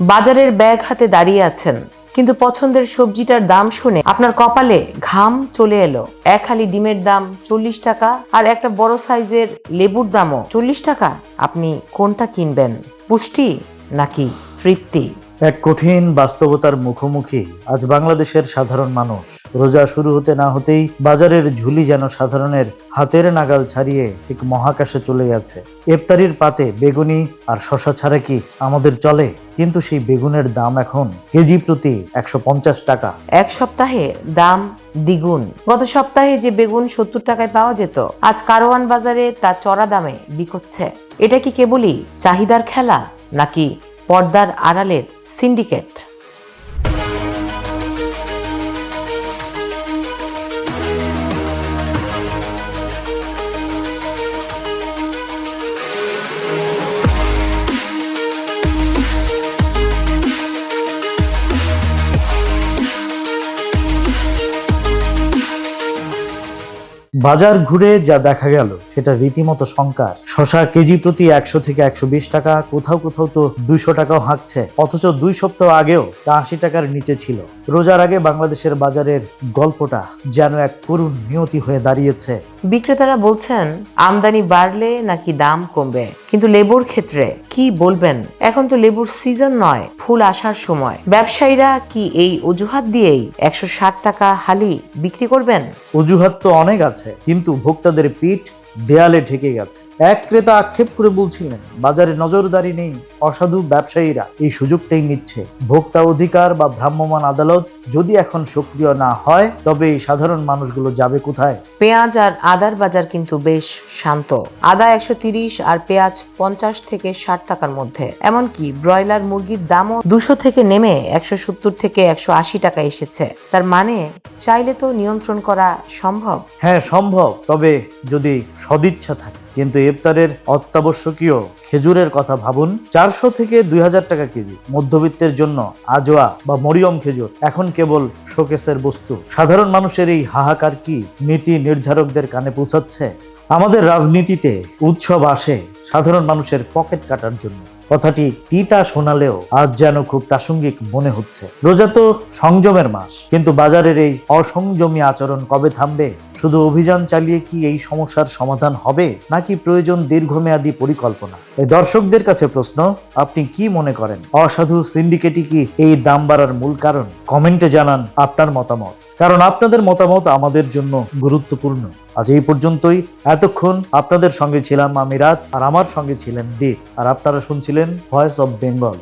বাজারের ব্যাগ হাতে দাঁড়িয়ে আছেন, কিন্তু পছন্দের সবজিটার দাম শুনে আপনার কপালে ঘাম চলে এলো। এক হালি ডিমের দাম 40 টাকা আর একটা বড় সাইজের লেবুর দামও 40 টাকা। আপনি কোনটা কিনবেন, পুষ্টি নাকি তৃপ্তি? এক কঠিন বাস্তবতার মুখোমুখি আজ বাংলাদেশের সাধারণ মানুষ। রোজা শুরু হতে না হতেই বাজারের ঝুলি যেন সাধারণের হাতের নাগাল ছাড়িয়ে ঠিক মহাকাশে চলে গেছে। ইফতারির পাতে বেগুনি আর শশা ছাড়া কি আমাদের চলে? কিন্তু সেই বেগুনের দাম এখন কেজি প্রতি 150 টাকা। এক সপ্তাহে দাম দ্বিগুণ। গত সপ্তাহে যে বেগুন 70 টাকায় পাওয়া যেত, আজ কারওয়ান বাজারে তা চড়া দামে বিকোচ্ছে। এটা কি কেবলই চাহিদার খেলা নাকি পর্দার আড়ালের সিন্ডিকেট? বাজার ঘুরে যা দেখা গেল সেটা রীতিমতো শঙ্কার। শশা কেজি প্রতি 100 থেকে 120 টাকা, কোথাও কোথাও তো 200 টাকাও হাঁকছে, অথচ 2 সপ্তাহ আগেও তা 80 টাকার নিচে ছিল। রোজার আগে বাংলাদেশের বাজারের গল্পটা যেন এক করুণ নিয়তি হয়ে দাঁড়িয়েছে। বিক্রেতারা বলছেন আমদানি বাড়লে নাকি দাম কমবে, কিন্তু লেবুর ক্ষেত্রে কি বলবেন? এখন তো লেবুর সিজন নয়, ফুল আসার সময়। ব্যবসায়ীরা কি এই অজুহাত দিয়েই 160 টাকা হালি বিক্রি করবেন? অজুহাত তো অনেক আছে, কিন্তু ভোক্তাদের পিঠ দেয়ালে ঠেকে গেছে। এক ক্রেতা আক্ষেপ করে বলছিলেন, বাজারে নজরদারি নেই, অসাধু ব্যবসায়ীরা এই সুযোগটাই নিচ্ছে। ভোক্তা অধিকার বা ভ্রাম্যমাণ আদালত যদি এখন সক্রিয় না হয়, তবে এই সাধারণ মানুষগুলো যাবে কোথায়? পেঁয়াজ আর আদার বাজার কিন্তু বেশ শান্ত। আদা 130 আর পেঁয়াজ 50 থেকে 60 টাকার মধ্যে। এমনকি ব্রয়লার মুরগির দামও 200 থেকে নেমে 170 থেকে 180 টাকা এসেছে। তার মানে চাইলে তো নিয়ন্ত্রণ করা সম্ভব। হ্যাঁ সম্ভব, তবে যদি সদিচ্ছা থাকে। কিন্তু ইফতারের অত্যাবশ্যকীয় খেজুরের কথা ভাবুন। 400 থেকে 2000 টাকা কেজি। মধ্যবিত্তের জন্য আজোয়া বা মরিয়ম খেজুর এখন কেবল শোকেসের বস্তু। সাধারণ মানুষের এই হাহাকার কি নীতি নির্ধারকদের কানে পৌঁছাচ্ছে? আমাদের রাজনীতিতে উৎসব আসে সাধারণ মানুষের পকেট কাটার জন্য। কথাটি তিতা শোনালেও আজ যেন খুব প্রাসঙ্গিক মনে হচ্ছে। রোজা তো সংযমের মাস, কিন্তু বাজারের এই অসংযমী আচরণ কবে থামবে? শুধু অভিযান চালিয়ে কি এই সমস্যার সমাধান হবে, নাকি প্রয়োজন দীর্ঘমেয়াদী পরিকল্পনা? এই দর্শকদের কাছে প্রশ্ন, আপনি কি মনে করেন? অসাধু সিন্ডিকেটই কি এই দাম বাড়ার মূল কারণ? কমেন্টে জানান আপনার মতামত, কারণ আপনাদের মতামত আমাদের জন্য গুরুত্বপূর্ণ। আজ এই পর্যন্তই। এতক্ষণ আপনাদের সঙ্গে ছিলাম আমি রাজ, আর আমার সঙ্গে ছিলেন দীপ, আর আপনারা শুনছিলেন ভয়েস অব বেঙ্গল।